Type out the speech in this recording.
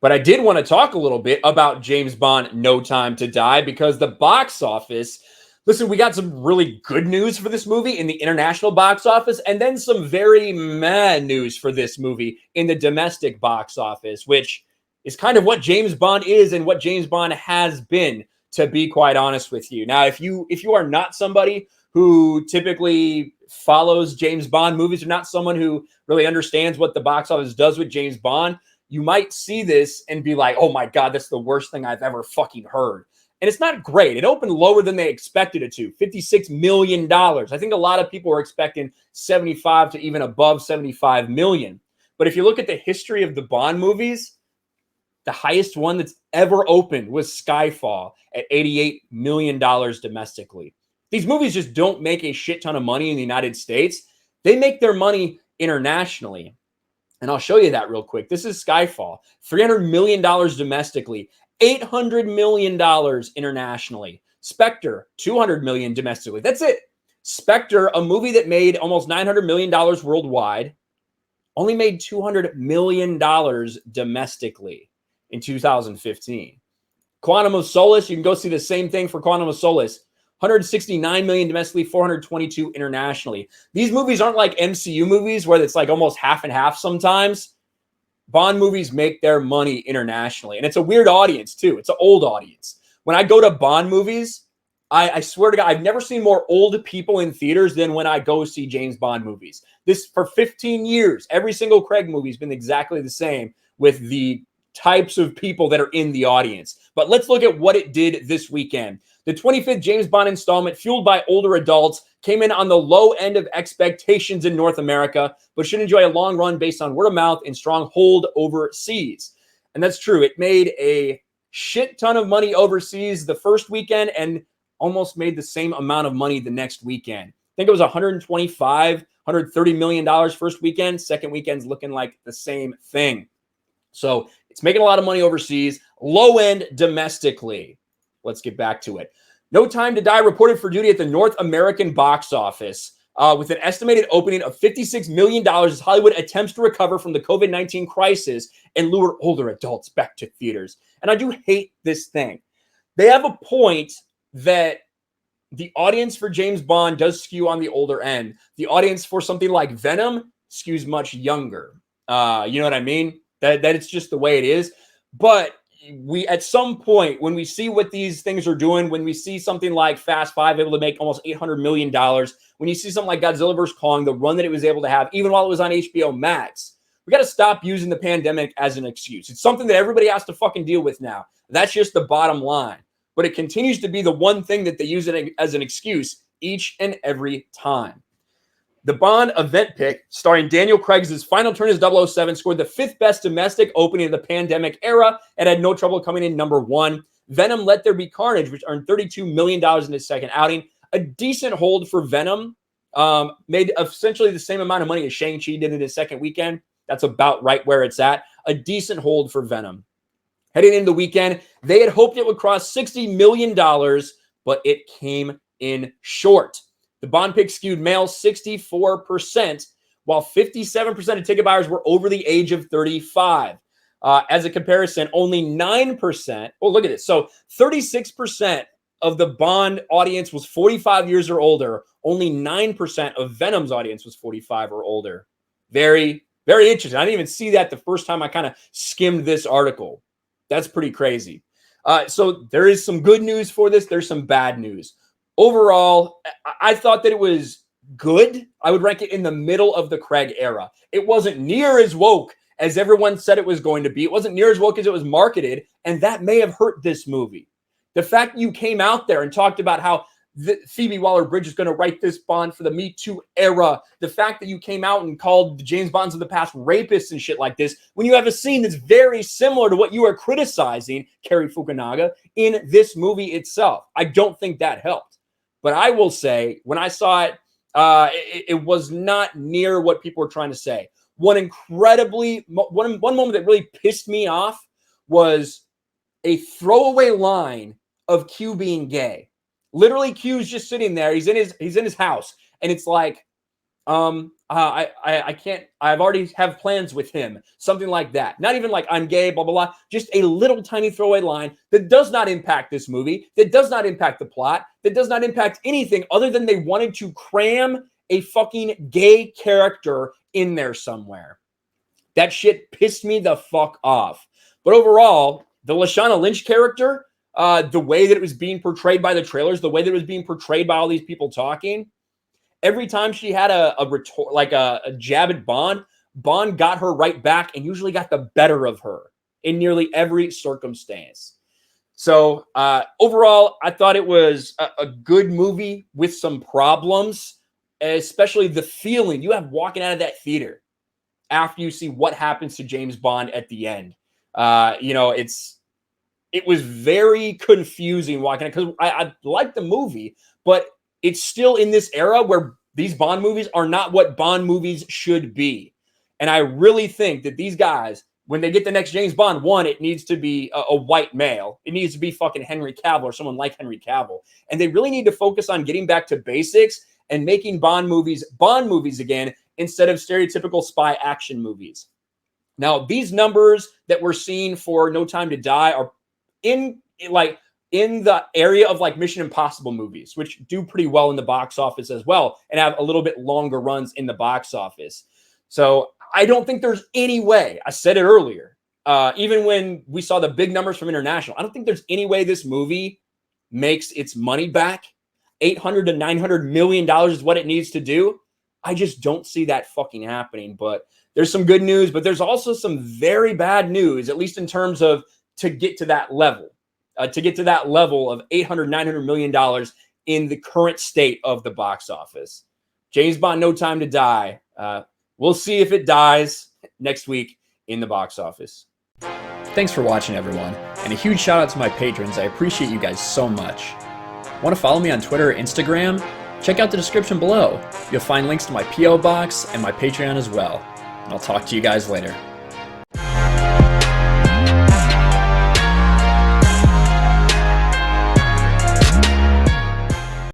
But I did want to talk a little bit about James Bond No Time to Die, because the box office, listen, we got some really good news for this movie in the international box office, and then some very mad news for this movie in the domestic box office, which is kind of what James Bond is and what James Bond has been, to be quite honest with you. Now, if you are not somebody who typically follows James Bond movies, or not someone who really understands what the box office does with James Bond, you might see this and be like, oh my God, that's the worst thing I've ever fucking heard. And it's not great. It opened lower than they expected it to, $56 million. I think a lot of people were expecting 75 to even above 75 million. But if you look at the history of the Bond movies, the highest one that's ever opened was Skyfall at $88 million domestically. These movies just don't make a shit ton of money in the United States. They make their money internationally. And I'll show you that real quick. This is Skyfall, $300 million domestically, $800 million internationally. Spectre, $200 million domestically. That's it. Spectre, a movie that made almost $900 million worldwide, only made $200 million domestically in 2015. Quantum of Solace, you can go see the same thing for Quantum of Solace. 169 million domestically, 422 internationally. These movies aren't like MCU movies where it's like almost half and half sometimes. Bond movies make their money internationally. And it's a weird audience too. It's an old audience. When I go to Bond movies, I swear to God, I've never seen more old people in theaters than when I go see James Bond movies. This, for 15 years, every single Craig movie has been exactly the same with the types of people that are in the audience. But let's look at what it did this weekend. The 25th James Bond installment, fueled by older adults, came in on the low end of expectations in North America, but should enjoy a long run based on word of mouth and strong hold overseas. And that's true. It made a shit ton of money overseas the first weekend and almost made the same amount of money the next weekend. I think it was $130 million first weekend. Second weekend's looking like the same thing. So it's making a lot of money overseas, low end domestically. Let's get back to it. No Time to Die reported for duty at the North American box office with an estimated opening of $56 million as Hollywood attempts to recover from the COVID-19 crisis and lure older adults back to theaters. And I do hate this thing. They have a point that the audience for James Bond does skew on the older end. The audience for something like Venom skews much younger. You know what I mean? That it's just the way it is. But we, at some point, when we see what these things are doing, when we see something like Fast Five able to make almost $800 million, when you see something like Godzilla vs. Kong, the run that it was able to have, even while it was on HBO Max, we got to stop using the pandemic as an excuse. It's something that everybody has to fucking deal with now. That's just the bottom line. But it continues to be the one thing that they use it as an excuse each and every time. The Bond event pick, starring Daniel Craig's final turn as 007, scored the 5th best domestic opening of the pandemic era and had no trouble coming in number 1. Venom, Let There Be Carnage, which earned $32 million in his second outing. A decent hold for Venom. Made essentially the same amount of money as Shang-Chi did in his second weekend. That's about right where it's at. A decent hold for Venom. Heading into the weekend, they had hoped it would cross $60 million, but it came in short. The Bond pick skewed male 64%, while 57% of ticket buyers were over the age of 35. As a comparison, only 9%. Oh, look at this. So 36% of the Bond audience was 45 years or older. Only 9% of Venom's audience was 45 or older. Very, very interesting. I didn't even see that the first time I kind of skimmed this article. That's pretty crazy. So there is some good news for this. There's some bad news. Overall, I thought that it was good. I would rank it in the middle of the Craig era. It wasn't near as woke as everyone said it was going to be. It wasn't near as woke as it was marketed, and that may have hurt this movie. The fact you came out there and talked about how Phoebe Waller-Bridge is going to write this Bond for the Me Too era, the fact that you came out and called the James Bonds of the past rapists and shit like this, when you have a scene that's very similar to what you are criticizing, Cary Fukunaga, in this movie itself. I don't think that helped. But I will say, when I saw it, it was not near what people were trying to say. One moment that really pissed me off was a throwaway line of Q being gay. Literally, Q's just sitting there. He's in his house, and it's like, I can't, I've already have plans with him, something like that. Not even like I'm gay, blah, blah, blah. Just a little tiny throwaway line that does not impact this movie, that does not impact the plot, that does not impact anything other than they wanted to cram a fucking gay character in there somewhere. That shit pissed me the fuck off. But overall, the Lashana Lynch character, the way that it was being portrayed by the trailers, the way that it was being portrayed by all these people talking, every time she had a jab at Bond, Bond got her right back and usually got the better of her in nearly every circumstance. So overall, I thought it was a good movie with some problems, especially the feeling you have walking out of that theater after you see what happens to James Bond at the end. It was very confusing walking out because I like the movie, but it's still in this era where these Bond movies are not what Bond movies should be. And I really think that these guys, when they get the next James Bond, one, it needs to be a white male. It needs to be fucking Henry Cavill or someone like Henry Cavill. And they really need to focus on getting back to basics and making Bond movies again instead of stereotypical spy action movies. Now, these numbers that we're seeing for No Time to Die are in the area of like Mission Impossible movies, which do pretty well in the box office as well and have a little bit longer runs in the box office. So I don't think there's any way, I said it earlier, even when we saw the big numbers from international, I don't think there's any way this movie makes its money back. $800 to $900 million is what it needs to do. I just don't see that fucking happening. But there's some good news, but there's also some very bad news, at least in terms of to get to that level. To get to that level of $800, $900 million in the current state of the box office. James Bond, No Time to Die. We'll see if it dies next week in the box office. Thanks for watching, everyone. And a huge shout out to my patrons. I appreciate you guys so much. Want to follow me on Twitter or Instagram? Check out the description below. You'll find links to my P.O. box and my Patreon as well. And I'll talk to you guys later.